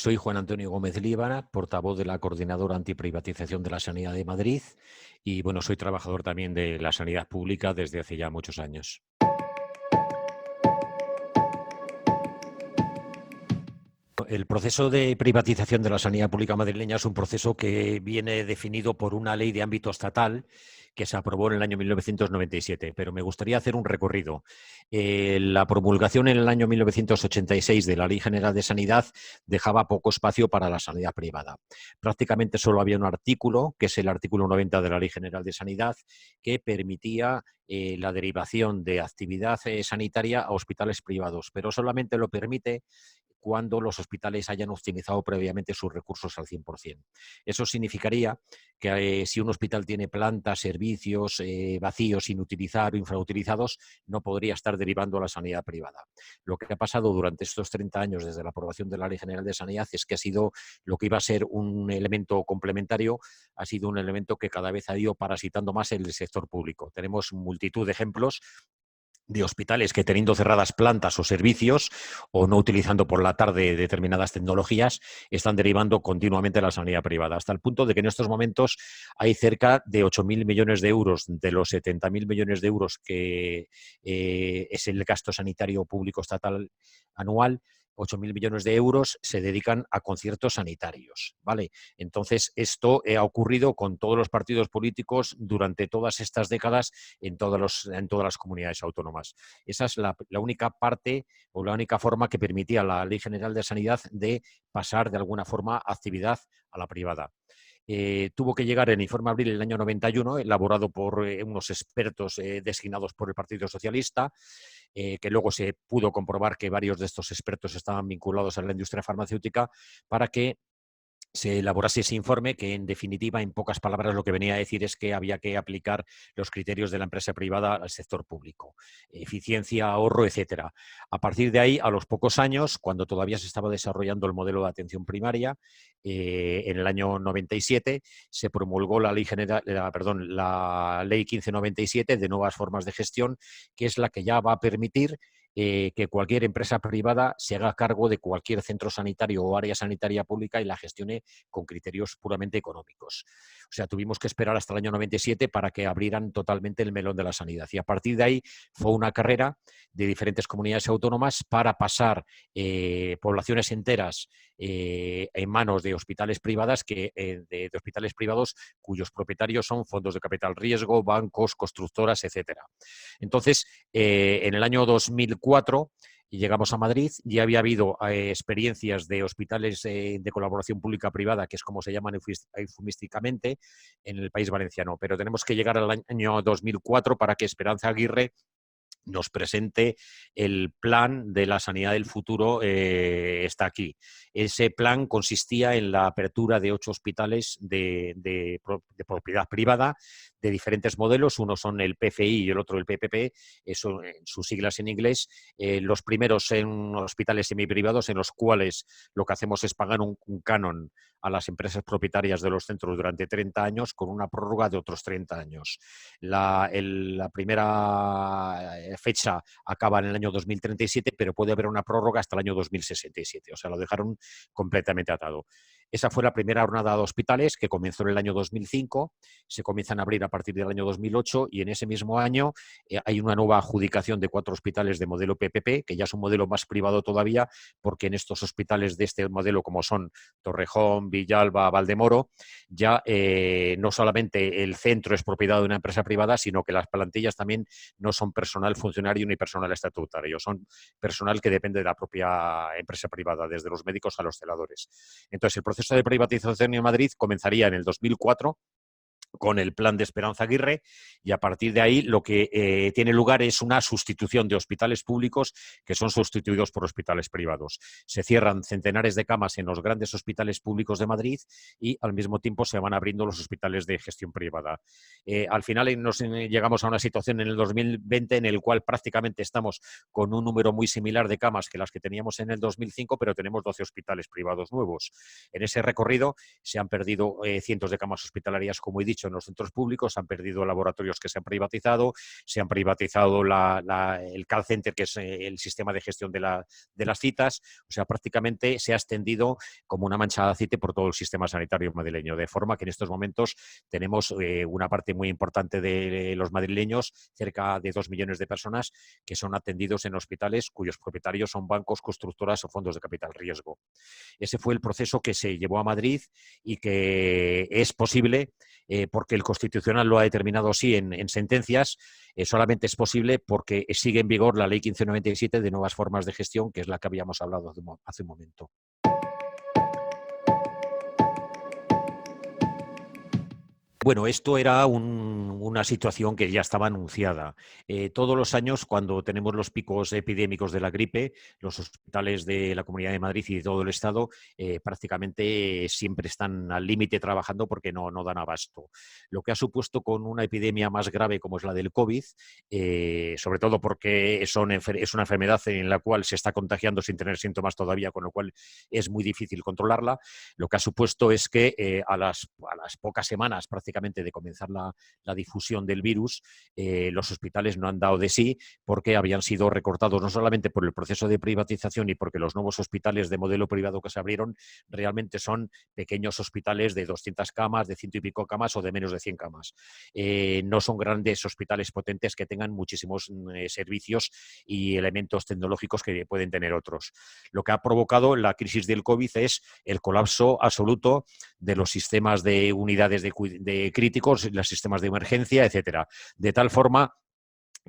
Soy Juan Antonio Gómez Líbana, portavoz de la Coordinadora Antiprivatización de la Sanidad de Madrid y, bueno, soy trabajador también de la sanidad pública desde hace ya muchos años. El proceso de privatización de la sanidad pública madrileña es un proceso que viene definido por una ley de ámbito estatal que se aprobó en el año 1997, pero me gustaría hacer un recorrido. La promulgación en el año 1986 de la Ley General de Sanidad dejaba poco espacio para la sanidad privada. Prácticamente solo había un artículo, que es el artículo 90 de la Ley General de Sanidad, que permitía la derivación de actividad sanitaria a hospitales privados, pero solamente lo permite cuando los hospitales hayan optimizado previamente sus recursos al 100%. Eso significaría que si un hospital tiene plantas, servicios vacíos, sin utilizar o infrautilizados, no podría estar derivando a la sanidad privada. Lo que ha pasado durante estos 30 años desde la aprobación de la Ley General de Sanidad es que ha sido lo que iba a ser un elemento complementario, ha sido un elemento que cada vez ha ido parasitando más el sector público. Tenemos multitud de ejemplos de hospitales que, teniendo cerradas plantas o servicios o no utilizando por la tarde determinadas tecnologías, están derivando continuamente a la sanidad privada, hasta el punto de que en estos momentos hay cerca de 8.000 millones de euros de los 70.000 millones de euros que es el gasto sanitario público estatal anual. 8.000 millones de euros se dedican a conciertos sanitarios, ¿vale? Entonces, esto ha ocurrido con todos los partidos políticos durante todas estas décadas en todas las comunidades autónomas. Esa es la única parte o la única forma que permitía la Ley General de Sanidad de pasar de alguna forma actividad a la privada. Tuvo que llegar el informe Abril en el año 91, elaborado por unos expertos designados por el Partido Socialista, que luego se pudo comprobar que varios de estos expertos estaban vinculados a la industria farmacéutica, para que se elaborase ese informe que, en definitiva, en pocas palabras, lo que venía a decir es que había que aplicar los criterios de la empresa privada al sector público. Eficiencia, ahorro, etcétera. A partir de ahí, a los pocos años, cuando todavía se estaba desarrollando el modelo de atención primaria, en el año 97 se promulgó la Ley la Ley 1597 de nuevas formas de gestión, que es la que ya va a permitir que cualquier empresa privada se haga cargo de cualquier centro sanitario o área sanitaria pública y la gestione con criterios puramente económicos. O sea, tuvimos que esperar hasta el año 97 para que abrieran totalmente el melón de la sanidad. Y a partir de ahí fue una carrera de diferentes comunidades autónomas para pasar poblaciones enteras en manos de hospitales privadas de hospitales privados cuyos propietarios son fondos de capital riesgo, bancos, constructoras, etcétera. Entonces, en el año 2004 y llegamos a Madrid, ya había habido experiencias de hospitales de colaboración pública-privada, que es como se llaman eufemísticamente, en el País Valenciano. Pero tenemos que llegar al año 2004 para que Esperanza Aguirre nos presente el plan de la sanidad del futuro. Está aquí. Ese plan consistía en la apertura de 8 hospitales de propiedad privada de diferentes modelos. Uno son el PFI y el otro el PPP, eso, sus siglas en inglés. Los primeros son hospitales semiprivados en los cuales lo que hacemos es pagar un canon a las empresas propietarias de los centros durante 30 años con una prórroga de otros 30 años. La primera fecha acaba en el año 2037, pero puede haber una prórroga hasta el año 2067. O sea, lo dejaron completamente atado. Esa fue la primera jornada de hospitales, que comenzó en el año 2005, se comienzan a abrir a partir del año 2008, y en ese mismo año hay una nueva adjudicación de 4 hospitales de modelo PPP, que ya es un modelo más privado todavía, porque en estos hospitales de este modelo, como son Torrejón, Villalba, Valdemoro, ya no solamente el centro es propiedad de una empresa privada, sino que las plantillas también no son personal funcionario ni personal estatutario, son personal que depende de la propia empresa privada, desde los médicos a los celadores. Entonces, el proceso de privatización en Madrid comenzaría en el 2004 con el plan de Esperanza Aguirre, y a partir de ahí lo que tiene lugar es una sustitución de hospitales públicos que son sustituidos por hospitales privados. Se cierran centenares de camas en los grandes hospitales públicos de Madrid y al mismo tiempo se van abriendo los hospitales de gestión privada. Al final llegamos a una situación en el 2020 en el cual prácticamente estamos con un número muy similar de camas que las que teníamos en el 2005, pero tenemos 12 hospitales privados nuevos. En ese recorrido se han perdido cientos de camas hospitalarias, como he dicho, dicho, en los centros públicos, se han perdido laboratorios que se han privatizado el call center, que es el sistema de gestión de las citas, o sea, prácticamente se ha extendido como una mancha de aceite por todo el sistema sanitario madrileño, de forma que en estos momentos tenemos una parte muy importante de los madrileños, cerca de 2 millones de personas, que son atendidos en hospitales cuyos propietarios son bancos, constructoras o fondos de capital riesgo. Ese fue el proceso que se llevó a Madrid y que es posible, porque el Constitucional lo ha determinado así en sentencias, solamente es posible porque sigue en vigor la Ley 1597 de nuevas formas de gestión, que es la que habíamos hablado hace un momento. Bueno, esto era una situación que ya estaba anunciada. Todos los años, cuando tenemos los picos epidémicos de la gripe, los hospitales de la Comunidad de Madrid y de todo el Estado prácticamente siempre están al límite trabajando porque no dan abasto. Lo que ha supuesto con una epidemia más grave como es la del COVID, sobre todo porque es una enfermedad en la cual se está contagiando sin tener síntomas todavía, con lo cual es muy difícil controlarla, lo que ha supuesto es que a las pocas semanas prácticamente de comenzar la difusión del virus, los hospitales no han dado de sí porque habían sido recortados no solamente por el proceso de privatización y porque los nuevos hospitales de modelo privado que se abrieron realmente son pequeños hospitales de 200 camas, de 100 y pico camas o de menos de 100 camas. No son grandes hospitales potentes que tengan muchísimos servicios y elementos tecnológicos que pueden tener otros. Lo que ha provocado la crisis del COVID es el colapso absoluto de los sistemas de unidades de críticos, los sistemas de emergencia, etcétera. De tal forma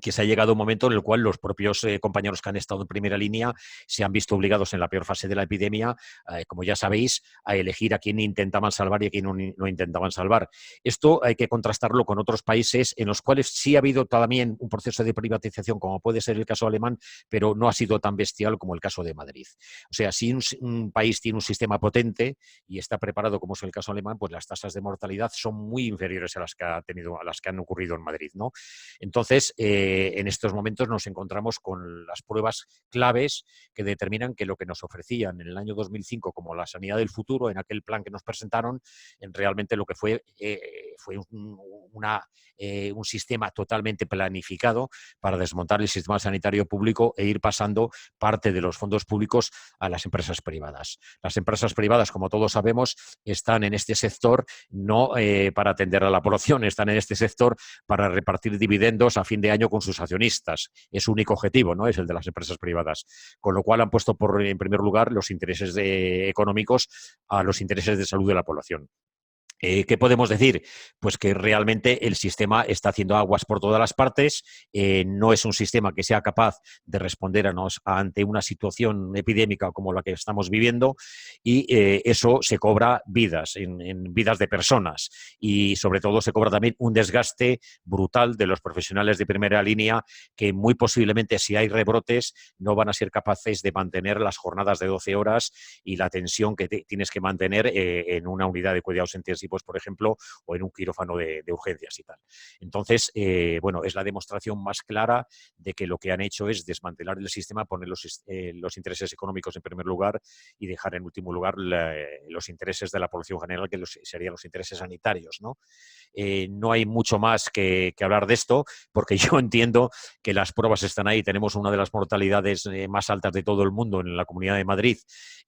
que se ha llegado un momento en el cual los propios compañeros que han estado en primera línea se han visto obligados en la peor fase de la epidemia, como ya sabéis, a elegir a quién intentaban salvar y a quién no intentaban salvar. Esto hay que contrastarlo con otros países en los cuales sí ha habido también un proceso de privatización, como puede ser el caso alemán, pero no ha sido tan bestial como el caso de Madrid. O sea, si un país tiene un sistema potente y está preparado, como es el caso alemán, pues las tasas de mortalidad son muy inferiores a las que a las que han ocurrido en Madrid, ¿no? Entonces, en estos momentos nos encontramos con las pruebas claves que determinan que lo que nos ofrecían en el año 2005 como la sanidad del futuro, en aquel plan que nos presentaron, realmente lo que fue un sistema totalmente planificado para desmontar el sistema sanitario público e ir pasando parte de los fondos públicos a las empresas privadas. Las empresas privadas, como todos sabemos, están en este sector no para atender a la población, están en este sector para repartir dividendos a fin de año con sus accionistas. Es su único objetivo, ¿no? Es el de las empresas privadas. Con lo cual han puesto en primer lugar los intereses económicos a los intereses de salud de la población. ¿Qué podemos decir? Pues que realmente el sistema está haciendo aguas por todas las partes, no es un sistema que sea capaz de responder ante una situación epidémica como la que estamos viviendo y eso se cobra vidas, en vidas de personas y sobre todo se cobra también un desgaste brutal de los profesionales de primera línea que muy posiblemente si hay rebrotes no van a ser capaces de mantener las jornadas de 12 horas y la tensión que tienes que mantener en una unidad de cuidados intensivos, por ejemplo, o en un quirófano de urgencias y tal. Entonces, bueno, es la demostración más clara de que lo que han hecho es desmantelar el sistema, poner los intereses económicos en primer lugar y dejar en último lugar los intereses de la población general, que serían los intereses sanitarios, ¿no? No hay mucho más que hablar de esto, porque yo entiendo que las pruebas están ahí. Tenemos una de las mortalidades más altas de todo el mundo en la Comunidad de Madrid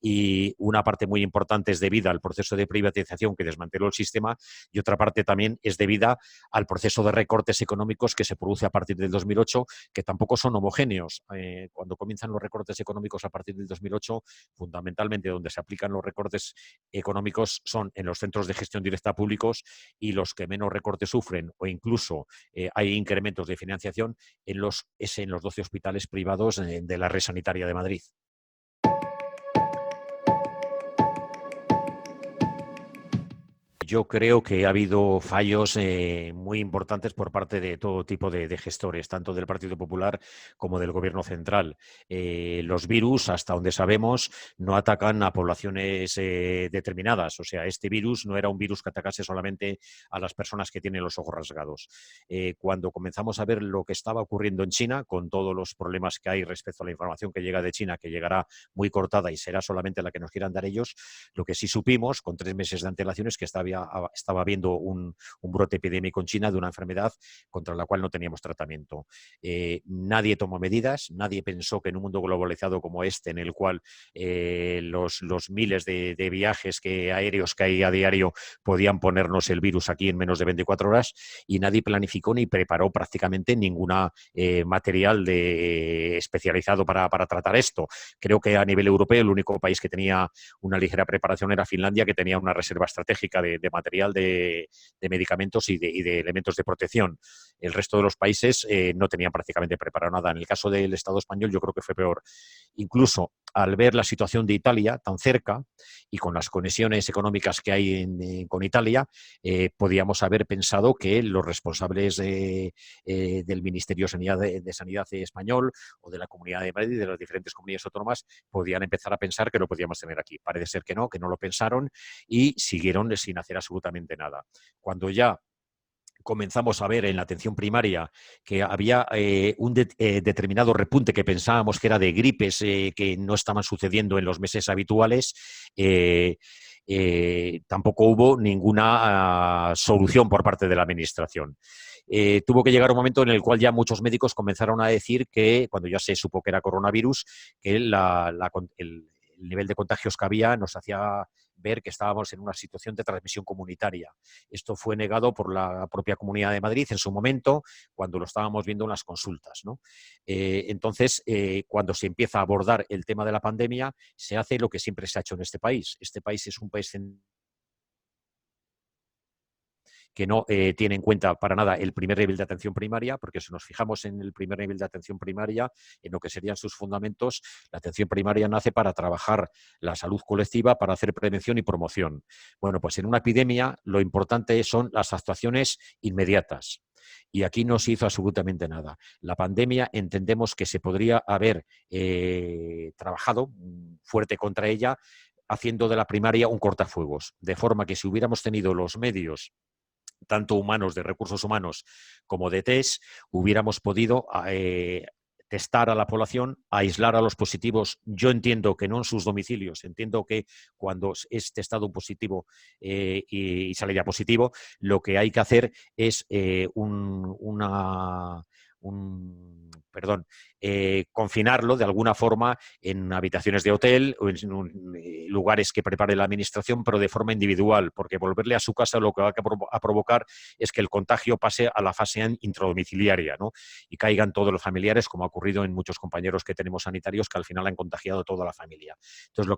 y una parte muy importante es debida al proceso de privatización que desmanteló el sistema y otra parte también es debida al proceso de recortes económicos que se produce a partir del 2008, que tampoco son homogéneos. Cuando comienzan los recortes económicos a partir del 2008, fundamentalmente donde se aplican los recortes económicos son en los centros de gestión directa públicos y los que menos recortes sufren o incluso hay incrementos de financiación en los 12 hospitales privados de la red sanitaria de Madrid. Yo creo que ha habido fallos muy importantes por parte de todo tipo de gestores, tanto del Partido Popular como del Gobierno central. Los virus, hasta donde sabemos, no atacan a poblaciones determinadas. O sea, este virus no era un virus que atacase solamente a las personas que tienen los ojos rasgados. Cuando comenzamos a ver lo que estaba ocurriendo en China, con todos los problemas que hay respecto a la información que llega de China, que llegará muy cortada y será solamente la que nos quieran dar ellos, lo que sí supimos con 3 meses de antelación es que estaba habiendo un brote epidémico en China de una enfermedad contra la cual no teníamos tratamiento. Nadie tomó medidas, nadie pensó que en un mundo globalizado como este, en el cual los miles de viajes aéreos que hay a diario podían ponernos el virus aquí en menos de 24 horas, y nadie planificó ni preparó prácticamente ninguna material especializado para tratar esto. Creo que a nivel europeo el único país que tenía una ligera preparación era Finlandia, que tenía una reserva estratégica de material de medicamentos y de elementos de protección. El resto de los países no tenían prácticamente preparado nada. En el caso del Estado español yo creo que fue peor. Incluso al ver la situación de Italia tan cerca y con las conexiones económicas que hay con Italia, podíamos haber pensado que los responsables del Ministerio de Sanidad español o de la Comunidad de Madrid y de las diferentes comunidades autónomas podían empezar a pensar que lo podíamos tener aquí. Parece ser que no lo pensaron y siguieron sin hacer absolutamente nada. Cuando ya comenzamos a ver en la atención primaria que había un determinado repunte que pensábamos que era de gripes que no estaban sucediendo en los meses habituales, tampoco hubo ninguna solución por parte de la Administración. Tuvo que llegar un momento en el cual ya muchos médicos comenzaron a decir que, cuando ya se supo que era coronavirus, que el nivel de contagios que había nos hacía ver que estábamos en una situación de transmisión comunitaria. Esto fue negado por la propia Comunidad de Madrid en su momento, cuando lo estábamos viendo en las consultas, ¿no? Entonces, cuando se empieza a abordar el tema de la pandemia, se hace lo que siempre se ha hecho en este país. Este país es un país que no tiene en cuenta para nada el primer nivel de atención primaria, porque si nos fijamos en el primer nivel de atención primaria, en lo que serían sus fundamentos, la atención primaria nace para trabajar la salud colectiva, para hacer prevención y promoción. Bueno, pues en una epidemia lo importante son las actuaciones inmediatas. Y aquí no se hizo absolutamente nada. La pandemia entendemos que se podría haber trabajado fuerte contra ella, haciendo de la primaria un cortafuegos, de forma que si hubiéramos tenido los medios tanto humanos, de recursos humanos, como de test, hubiéramos podido testar a la población, aislar a los positivos. Yo entiendo que no en sus domicilios, entiendo que cuando es testado un positivo y sale ya positivo, lo que hay que hacer es confinarlo de alguna forma en habitaciones de hotel o en lugares que prepare la administración, pero de forma individual, porque volverle a su casa lo que va a provocar es que el contagio pase a la fase intradomiciliaria, ¿no? Y caigan todos los familiares, como ha ocurrido en muchos compañeros que tenemos sanitarios que al final han contagiado a toda la familia. Entonces, lo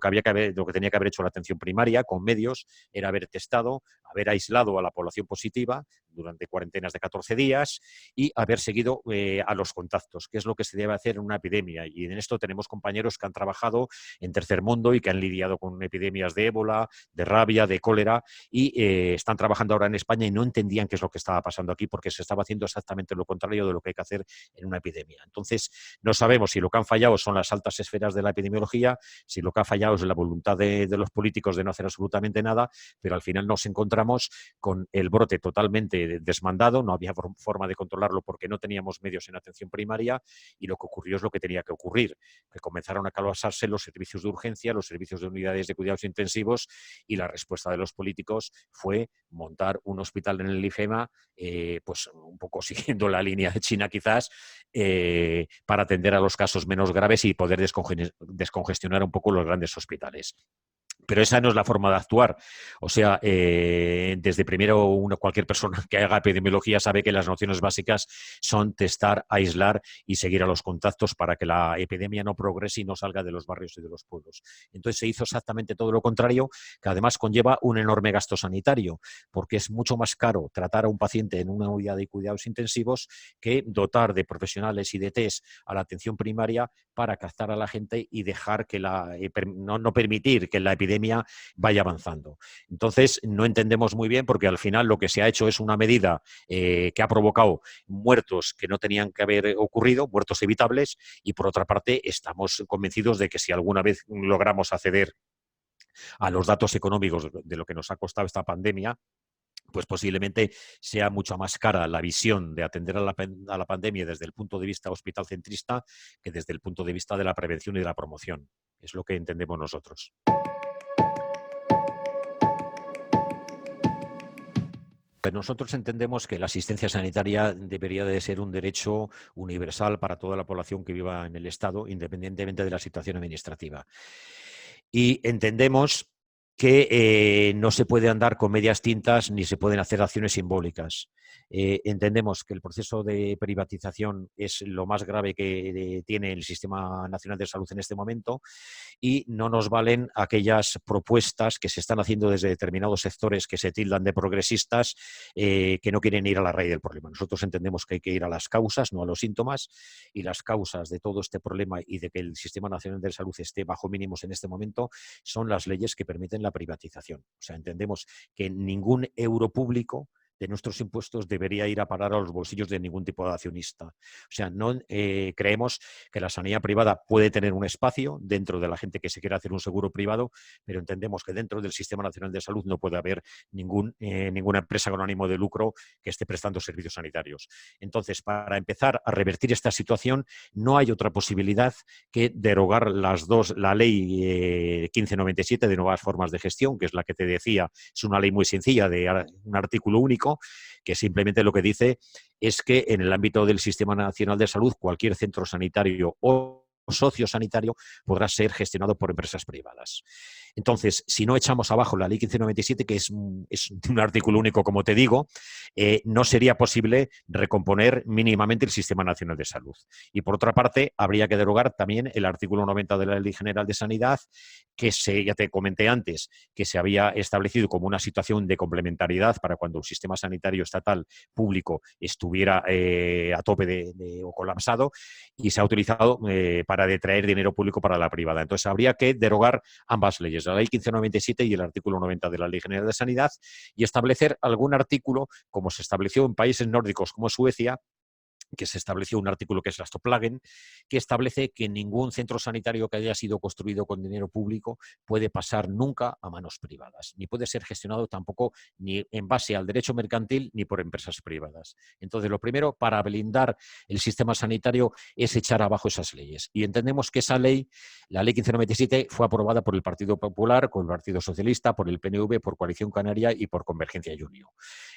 que tenía que haber hecho la atención primaria con medios era haber testado, haber aislado a la población positiva durante cuarentenas de 14 días y haber seguido a los contactos, que es lo que se debe hacer en una epidemia. Y en esto tenemos compañeros que han trabajado en tercer mundo y que han lidiado con epidemias de ébola, de rabia, de cólera, y están trabajando ahora en España y no entendían qué es lo que estaba pasando aquí, porque se estaba haciendo exactamente lo contrario de lo que hay que hacer en una epidemia. Entonces, no sabemos si lo que han fallado son las altas esferas de la epidemiología, si lo que ha fallado es la voluntad de los políticos de no hacer absolutamente nada, pero al final nos encontramos con el brote totalmente desmandado, no había forma de controlarlo porque no teníamos medios en atención primaria, y lo que ocurrió es lo que tenía que ocurrir, que comenzaron a colapsarse los servicios de urgencia, los servicios de unidades de cuidados intensivos, y la respuesta de los políticos fue montar un hospital en el IFEMA, pues un poco siguiendo la línea de China quizás, para atender a los casos menos graves y poder descongestionar un poco los grandes hospitales. Pero esa no es la forma de actuar. O sea, desde primero cualquier persona que haga epidemiología sabe que las nociones básicas son testar, aislar y seguir a los contactos para que la epidemia no progrese y no salga de los barrios y de los pueblos. Entonces se hizo exactamente todo lo contrario, que además conlleva un enorme gasto sanitario, porque es mucho más caro tratar a un paciente en una unidad de cuidados intensivos que dotar de profesionales y de test a la atención primaria para captar a la gente y dejar que no permitir que la epidemia vaya avanzando. Entonces, no entendemos muy bien porque al final lo que se ha hecho es una medida que ha provocado muertos que no tenían que haber ocurrido, muertos evitables, y por otra parte estamos convencidos de que si alguna vez logramos acceder a los datos económicos de lo que nos ha costado esta pandemia, pues posiblemente sea mucho más cara la visión de atender a la pandemia desde el punto de vista hospital centrista que desde el punto de vista de la prevención y de la promoción. Es lo que entendemos nosotros. Nosotros entendemos que la asistencia sanitaria debería de ser un derecho universal para toda la población que viva en el Estado, independientemente de la situación administrativa. Y entendemos que no se puede andar con medias tintas ni se pueden hacer acciones simbólicas. Entendemos que el proceso de privatización es lo más grave que tiene el Sistema Nacional de Salud en este momento y no nos valen aquellas propuestas que se están haciendo desde determinados sectores que se tildan de progresistas, que no quieren ir a la raíz del problema. Nosotros entendemos que hay que ir a las causas, no a los síntomas, y las causas de todo este problema y de que el Sistema Nacional de Salud esté bajo mínimos en este momento son las leyes que permiten la privatización. O sea, entendemos que ningún euro público de nuestros impuestos debería ir a parar a los bolsillos de ningún tipo de accionista. O sea, no creemos que la sanidad privada puede tener un espacio dentro de la gente que se quiera hacer un seguro privado, pero entendemos que dentro del Sistema Nacional de Salud no puede haber ninguna empresa con ánimo de lucro que esté prestando servicios sanitarios. Entonces, para empezar a revertir esta situación, no hay otra posibilidad que derogar la ley 1597 de nuevas formas de gestión, que es la que te decía, es una ley muy sencilla de un artículo único, que simplemente lo que dice es que en el ámbito del Sistema Nacional de Salud cualquier centro sanitario o sociosanitario podrá ser gestionado por empresas privadas. Entonces, si no echamos abajo la ley 1597, que es un artículo único, como te digo, no sería posible recomponer mínimamente el Sistema Nacional de Salud. Y por otra parte, habría que derogar también el artículo 90 de la Ley General de Sanidad, que ya te comenté antes, que se había establecido como una situación de complementariedad para cuando el sistema sanitario estatal público estuviera a tope o colapsado, y se ha utilizado para detraer dinero público para la privada. Entonces, habría que derogar ambas leyes, la ley 1597 y el artículo 90 de la Ley General de Sanidad, y establecer algún artículo, como se estableció en países nórdicos como Suecia, que se estableció un artículo que es la Stopplagen, que establece que ningún centro sanitario que haya sido construido con dinero público puede pasar nunca a manos privadas, ni puede ser gestionado tampoco ni en base al derecho mercantil ni por empresas privadas. Entonces, lo primero, para blindar el sistema sanitario, es echar abajo esas leyes. Y entendemos que esa ley, la ley 1597, fue aprobada por el Partido Popular, por el Partido Socialista, por el PNV, por Coalición Canaria y por Convergencia y Unió.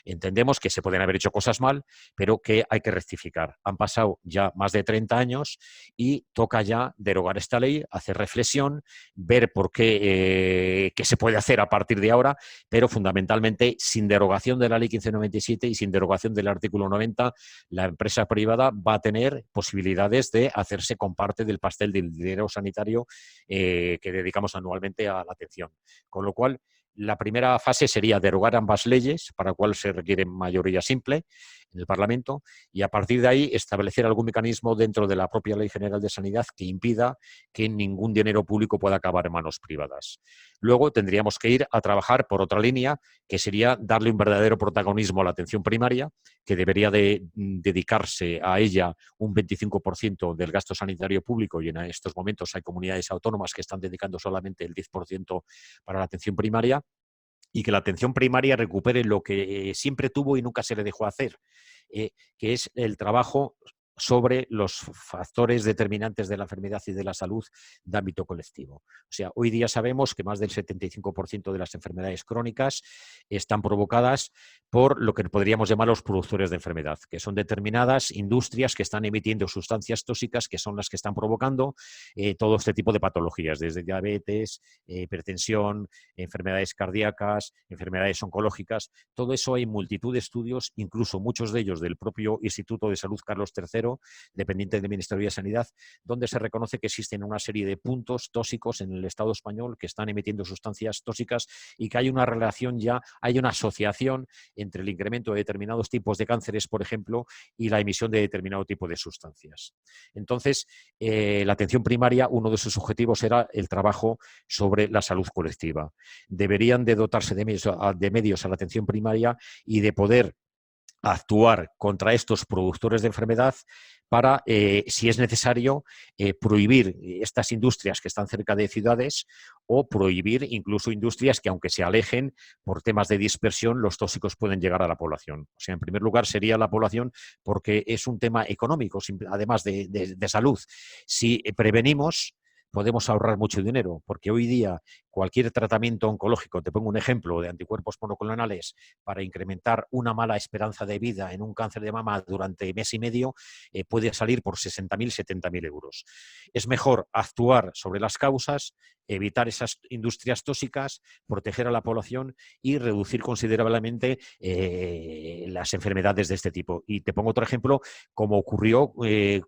Entendemos que se pueden haber hecho cosas mal, pero que hay que rectificar. Han pasado ya más de 30 años y toca ya derogar esta ley, hacer reflexión, ver por qué se puede hacer a partir de ahora, pero fundamentalmente sin derogación de la ley 1597 y sin derogación del artículo 90, la empresa privada va a tener posibilidades de hacerse con parte del pastel del dinero sanitario que dedicamos anualmente a la atención. Con lo cual, la primera fase sería derogar ambas leyes, para lo cual se requiere mayoría simple en el Parlamento, y a partir de ahí establecer algún mecanismo dentro de la propia Ley General de Sanidad que impida que ningún dinero público pueda acabar en manos privadas. Luego tendríamos que ir a trabajar por otra línea, que sería darle un verdadero protagonismo a la atención primaria, que debería de dedicarse a ella un 25% del gasto sanitario público, y en estos momentos hay comunidades autónomas que están dedicando solamente el 10% para la atención primaria, y que la atención primaria recupere lo que siempre tuvo y nunca se le dejó hacer, que es el trabajo sobre los factores determinantes de la enfermedad y de la salud de ámbito colectivo. O sea, hoy día sabemos que más del 75% de las enfermedades crónicas están provocadas por lo que podríamos llamar los productores de enfermedad, que son determinadas industrias que están emitiendo sustancias tóxicas que son las que están provocando todo este tipo de patologías, desde diabetes, hipertensión, enfermedades cardíacas, enfermedades oncológicas. Todo eso hay multitud de estudios, incluso muchos de ellos del propio Instituto de Salud Carlos III, dependiente del Ministerio de Sanidad, donde se reconoce que existen una serie de puntos tóxicos en el Estado español que están emitiendo sustancias tóxicas y que hay una relación ya, hay una asociación entre el incremento de determinados tipos de cánceres, por ejemplo, y la emisión de determinado tipo de sustancias. Entonces, la atención primaria, uno de sus objetivos era el trabajo sobre la salud colectiva. Deberían de dotarse de medios a la atención primaria y de poder actuar contra estos productores de enfermedad para, si es necesario, prohibir estas industrias que están cerca de ciudades o prohibir incluso industrias que, aunque se alejen por temas de dispersión, los tóxicos pueden llegar a la población. O sea, en primer lugar sería la población porque es un tema económico, además de salud. Si prevenimos, podemos ahorrar mucho dinero, porque hoy día cualquier tratamiento oncológico, te pongo un ejemplo de anticuerpos monoclonales, para incrementar una mala esperanza de vida en un cáncer de mama durante mes y medio, puede salir por 60.000, 70.000 euros. Es mejor actuar sobre las causas, evitar esas industrias tóxicas, proteger a la población y reducir considerablemente las enfermedades de este tipo. Y te pongo otro ejemplo, como ocurrió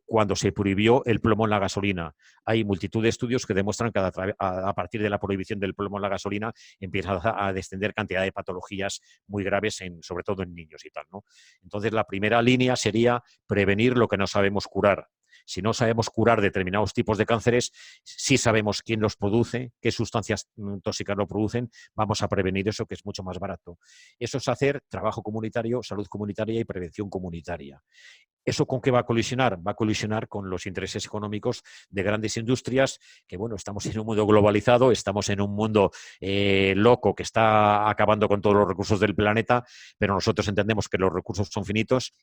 cuando se prohibió el plomo en la gasolina. Hay multitud de estudios que demuestran que a partir de la prohibición del plomo en la gasolina empieza a descender cantidad de patologías muy graves, sobre todo en niños y tal, ¿no? Entonces, la primera línea sería prevenir lo que no sabemos curar. Si no sabemos curar determinados tipos de cánceres, sí sabemos quién los produce, qué sustancias tóxicas lo producen, vamos a prevenir eso, que es mucho más barato. Eso es hacer trabajo comunitario, salud comunitaria y prevención comunitaria. ¿Eso con qué va a colisionar? Va a colisionar con los intereses económicos de grandes industrias, que bueno, estamos en un mundo globalizado, estamos en un mundo loco que está acabando con todos los recursos del planeta, pero nosotros entendemos que los recursos son finitos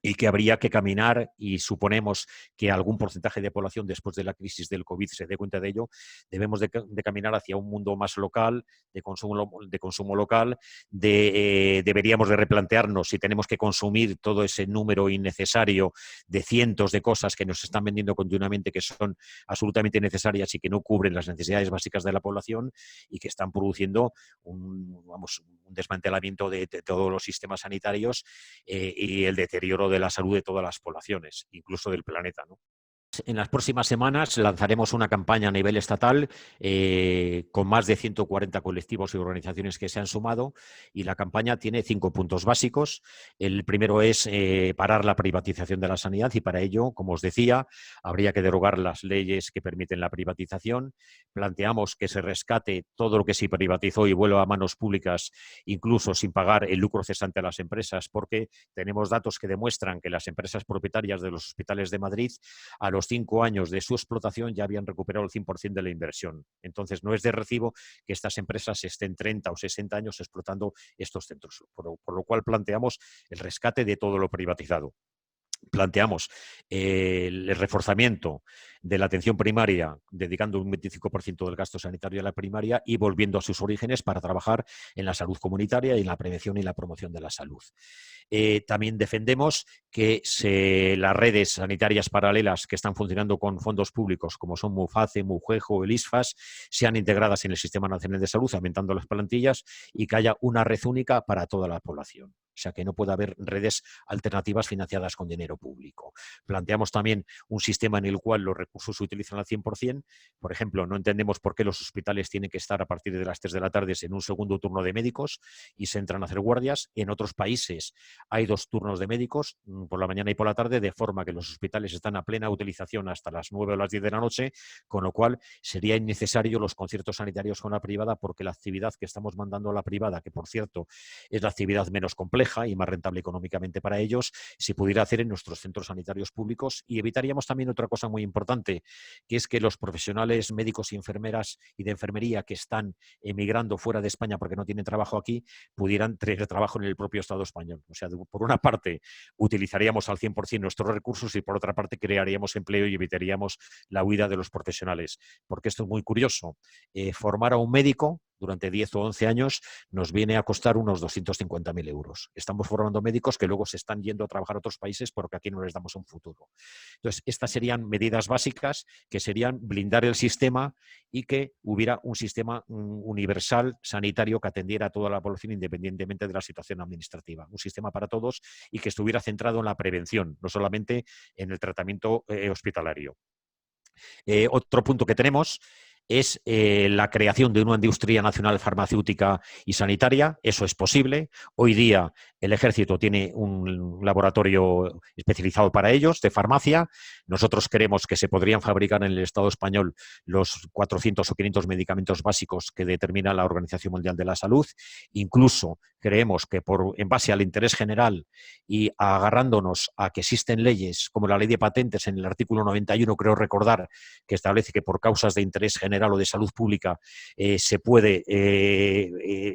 y que habría que caminar, y suponemos que algún porcentaje de población después de la crisis del COVID se dé cuenta de ello, debemos de caminar hacia un mundo más local, de consumo local, deberíamos de replantearnos si tenemos que consumir todo ese número innecesario de cientos de cosas que nos están vendiendo continuamente, que son absolutamente necesarias y que no cubren las necesidades básicas de la población y que están produciendo un desmantelamiento de todos los sistemas sanitarios y el deterioro de la salud de todas las poblaciones, incluso del planeta, ¿no? En las próximas semanas lanzaremos una campaña a nivel estatal con más de 140 colectivos y organizaciones que se han sumado, y la campaña tiene 5 puntos básicos. El primero es parar la privatización de la sanidad, y para ello, como os decía, habría que derogar las leyes que permiten la privatización. Planteamos que se rescate todo lo que se privatizó y vuelva a manos públicas, incluso sin pagar el lucro cesante a las empresas, porque tenemos datos que demuestran que las empresas propietarias de los hospitales de Madrid, a los 5 años de su explotación, ya habían recuperado el 100% de la inversión. Entonces, no es de recibo que estas empresas estén 30 o 60 años explotando estos centros, por lo cual planteamos el rescate de todo lo privatizado. Planteamos el reforzamiento de la atención primaria, dedicando un 25% del gasto sanitario a la primaria y volviendo a sus orígenes para trabajar en la salud comunitaria y en la prevención y la promoción de la salud. También defendemos que las redes sanitarias paralelas que están funcionando con fondos públicos, como son MUFACE, MUJEJO o el ISFAS, sean integradas en el Sistema Nacional de Salud, aumentando las plantillas, y que haya una red única para toda la población. O sea, que no pueda haber redes alternativas financiadas con dinero público. Planteamos también un sistema en el cual los recursos se utilizan al 100%. Por ejemplo, no entendemos por qué los hospitales tienen que estar a partir de las 3 de la tarde en un segundo turno de médicos y se entran a hacer guardias. En otros países hay 2 turnos de médicos, por la mañana y por la tarde, de forma que los hospitales están a plena utilización hasta las 9 o las 10 de la noche, con lo cual sería innecesario los conciertos sanitarios con la privada, porque la actividad que estamos mandando a la privada, que por cierto es la actividad menos compleja y más rentable económicamente para ellos, se pudiera hacer en nuestros centros sanitarios públicos. Y evitaríamos también otra cosa muy importante, que es que los profesionales médicos y enfermeras y de enfermería que están emigrando fuera de España porque no tienen trabajo aquí, pudieran tener trabajo en el propio Estado español. O sea, por una parte, utilizaríamos al 100% nuestros recursos, y por otra parte, crearíamos empleo y evitaríamos la huida de los profesionales. Porque esto es muy curioso. Formar a un médico durante 10 o 11 años nos viene a costar unos 250.000 euros. Estamos formando médicos que luego se están yendo a trabajar a otros países porque aquí no les damos un futuro. Entonces, estas serían medidas básicas, que serían blindar el sistema y que hubiera un sistema universal sanitario que atendiera a toda la población independientemente de la situación administrativa. Un sistema para todos y que estuviera centrado en la prevención, no solamente en el tratamiento hospitalario. Otro punto que tenemos es la creación de una industria nacional farmacéutica y sanitaria. Eso es posible. Hoy día el Ejército tiene un laboratorio especializado para ellos, de farmacia. Nosotros creemos que se podrían fabricar en el Estado español los 400 o 500 medicamentos básicos que determina la Organización Mundial de la Salud. Incluso creemos que en base al interés general y agarrándonos a que existen leyes como la Ley de Patentes, en el artículo 91, creo recordar, que establece que por causas de interés general o de salud pública se puede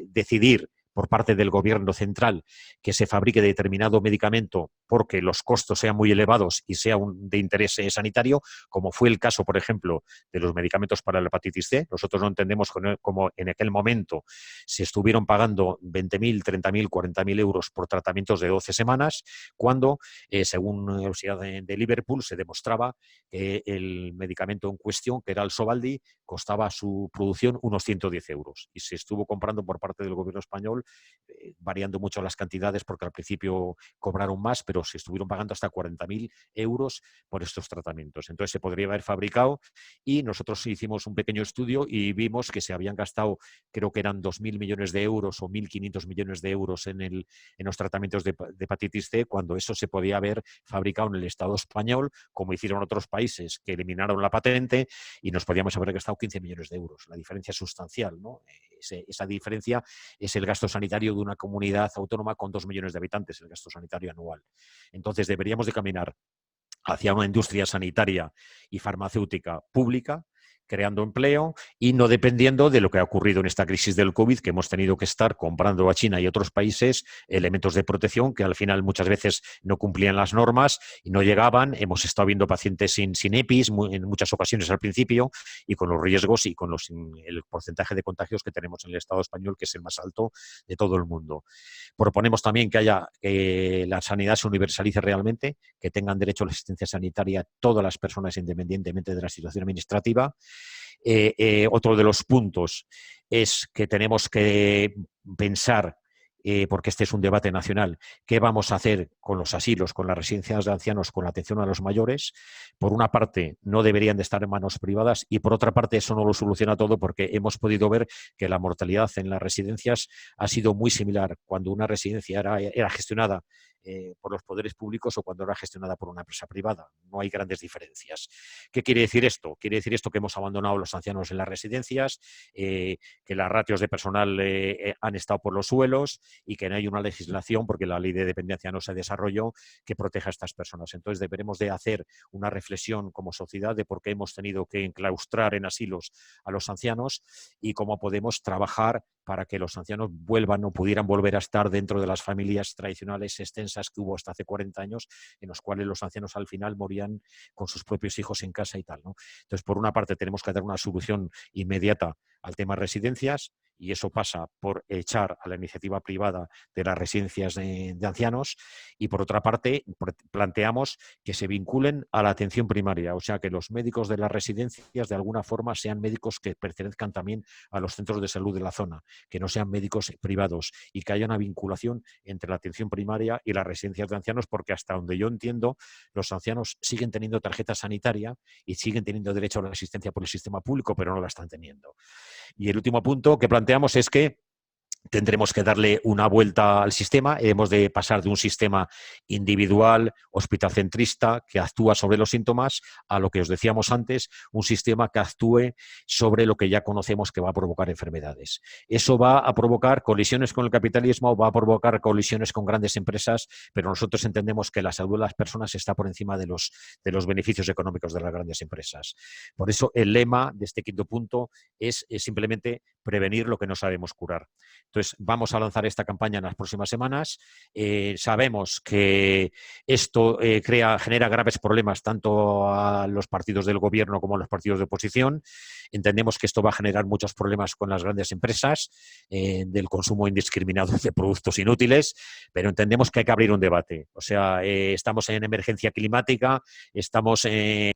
decidir por parte del gobierno central que se fabrique determinado medicamento porque los costos sean muy elevados y sea de interés sanitario, como fue el caso, por ejemplo, de los medicamentos para la hepatitis C. Nosotros no entendemos cómo en aquel momento se estuvieron pagando 20.000, 30.000, 40.000 euros por tratamientos de 12 semanas, cuando, según la Universidad de Liverpool, se demostraba que el medicamento en cuestión, que era el Sovaldi, costaba su producción unos 110 euros y se estuvo comprando por parte del gobierno español, variando mucho las cantidades porque al principio cobraron más, pero se estuvieron pagando hasta 40.000 euros por estos tratamientos. Entonces se podría haber fabricado y nosotros hicimos un pequeño estudio y vimos que se habían gastado, creo que eran 2.000 millones de euros o 1.500 millones de euros en los tratamientos de hepatitis C, cuando eso se podía haber fabricado en el Estado español, como hicieron otros países que eliminaron la patente, y nos podíamos haber gastado 15 millones de euros. La diferencia es sustancial, ¿no? Esa diferencia es el gasto sanitario de una comunidad autónoma con 2 millones de habitantes, el gasto sanitario anual. Entonces deberíamos de caminar hacia una industria sanitaria y farmacéutica pública, creando empleo y no dependiendo de lo que ha ocurrido en esta crisis del COVID, que hemos tenido que estar comprando a China y otros países elementos de protección que al final muchas veces no cumplían las normas y no llegaban. Hemos estado viendo pacientes sin EPIs en muchas ocasiones al principio, y con los riesgos y con el porcentaje de contagios que tenemos en el Estado español, que es el más alto de todo el mundo. Proponemos también que la sanidad se universalice realmente, que tengan derecho a la asistencia sanitaria todas las personas independientemente de la situación administrativa. Otro de los puntos es que tenemos que pensar, porque este es un debate nacional, qué vamos a hacer con los asilos, con las residencias de ancianos, con la atención a los mayores. Por una parte, no deberían de estar en manos privadas y por otra parte, eso no lo soluciona todo, porque hemos podido ver que la mortalidad en las residencias ha sido muy similar cuando una residencia era gestionada por los poderes públicos o cuando era gestionada por una empresa privada. No hay grandes diferencias. ¿Qué quiere decir esto? Quiere decir esto que hemos abandonado a los ancianos en las residencias, que las ratios de personal han estado por los suelos y que no hay una legislación, porque la ley de dependencia no se desarrolló, que proteja a estas personas. Entonces deberemos de hacer una reflexión como sociedad de por qué hemos tenido que enclaustrar en asilos a los ancianos y cómo podemos trabajar para que los ancianos vuelvan o pudieran volver a estar dentro de las familias tradicionales extensas que hubo hasta hace 40 años, en los cuales los ancianos al final morían con sus propios hijos en casa y tal, ¿no? Entonces, por una parte, tenemos que dar una solución inmediata al tema residencias, y eso pasa por echar a la iniciativa privada de las residencias de ancianos, y por otra parte planteamos que se vinculen a la atención primaria, o sea, que los médicos de las residencias de alguna forma sean médicos que pertenezcan también a los centros de salud de la zona, que no sean médicos privados, y que haya una vinculación entre la atención primaria y las residencias de ancianos, porque hasta donde yo entiendo, los ancianos siguen teniendo tarjeta sanitaria y siguen teniendo derecho a la asistencia por el sistema público, pero no la están teniendo. Y el último punto que planteamos es que tendremos que darle una vuelta al sistema. Hemos de pasar de un sistema individual, hospitalcentrista, que actúa sobre los síntomas, a lo que os decíamos antes, un sistema que actúe sobre lo que ya conocemos que va a provocar enfermedades. Eso va a provocar colisiones con el capitalismo, va a provocar colisiones con grandes empresas, pero nosotros entendemos que la salud de las personas está por encima de los beneficios económicos de las grandes empresas. Por eso el lema de este quinto punto es simplemente prevenir lo que no sabemos curar. Entonces, vamos a lanzar esta campaña en las próximas semanas. Sabemos que esto genera graves problemas tanto a los partidos del gobierno como a los partidos de oposición. Entendemos que esto va a generar muchos problemas con las grandes empresas del consumo indiscriminado de productos inútiles, pero entendemos que hay que abrir un debate. O sea, estamos en emergencia climática, estamos en...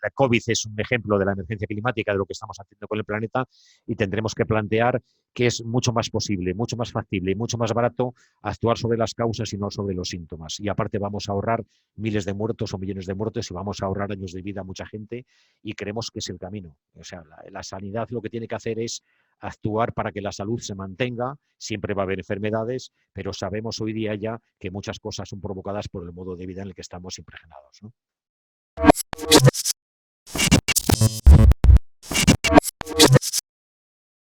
La COVID es un ejemplo de la emergencia climática, de lo que estamos haciendo con el planeta, y tendremos que plantear que es mucho más posible, mucho más factible y mucho más barato actuar sobre las causas y no sobre los síntomas. Y aparte vamos a ahorrar miles de muertos o millones de muertos y vamos a ahorrar años de vida a mucha gente, y creemos que es el camino. O sea, la sanidad lo que tiene que hacer es actuar para que la salud se mantenga. Siempre va a haber enfermedades, pero sabemos hoy día ya que muchas cosas son provocadas por el modo de vida en el que estamos impregnados, ¿no?